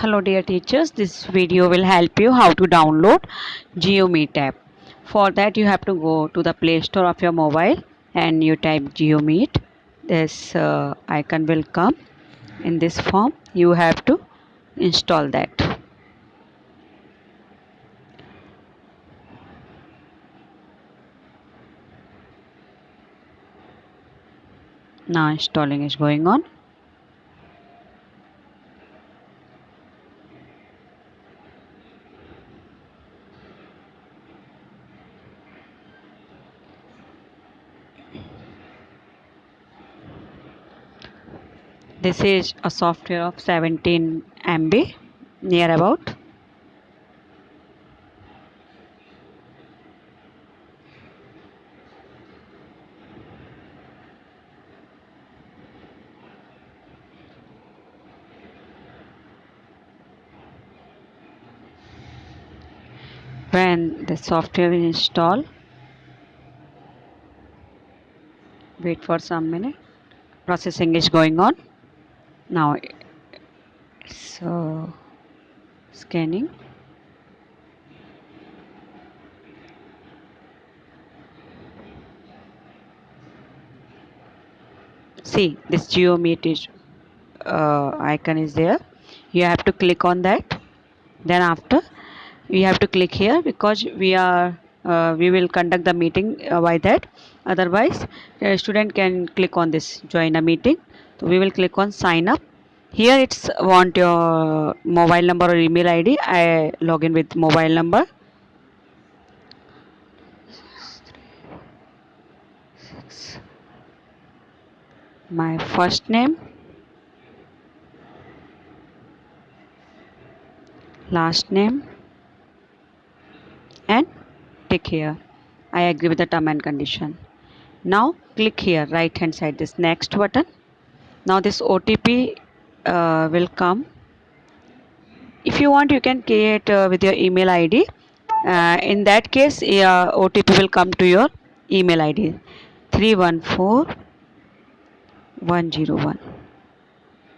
Hello dear teachers, this video will help you how to download GeoMeet app. For that you have to go to the Play Store of your mobile and you type GeoMeet. This icon will come in this form. You have to install that. Now installing is going on. This is a software of 17 MB near about. When the software is installed, wait for some minute. Processing is going on. Now so scanning. See, this GeoMeet is icon is there. You have to click on that. Then after we have to click here because we will conduct the meeting by that. Otherwise, a student can click on this join a meeting. So we will click on sign up. Here it's want your mobile number or email ID. I log in with mobile number. My first name, last name, and tick here. I agree with the term and condition. Now click here right hand side this next button. Now this OTP will come. If you want you can create with your email ID. In that case OTP will come to your email ID 314101.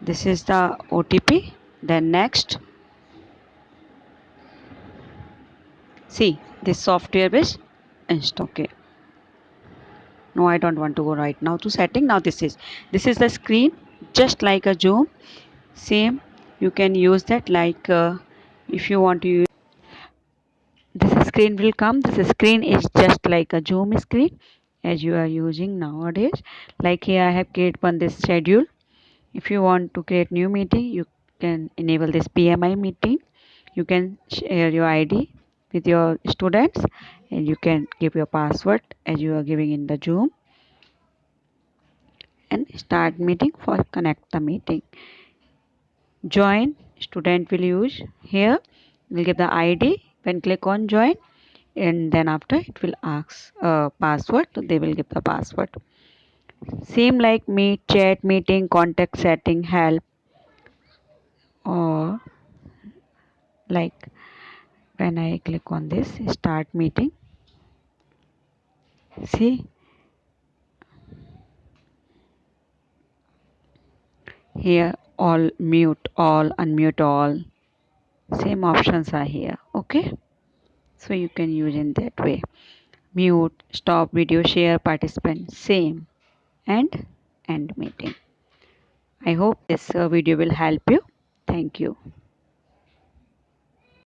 This is the OTP. Then next, see this software is installed. Okay, no, I don't want to go right now to setting. Now this is the screen, just like a Zoom. Same, you can use that like if you want to use this screen will come. This screen is just like a Zoom screen as you are using nowadays. Like here I have created one this schedule. If you want to create new meeting, you can enable this PMI meeting. You can share your ID with your students and you can give your password as you are giving in the Zoom and start meeting for connect the meeting. Join, student will use here, will give the ID. When click on join, and then after it will ask password, they will give the password. Same like meet, chat, meeting, contact, setting, help, or like when I click on this start meeting, see here all mute all, unmute all, same options are here. Okay, so you can use in that way. Mute, stop video, share, participant, same, and end meeting. I hope this video will help you. Thank you.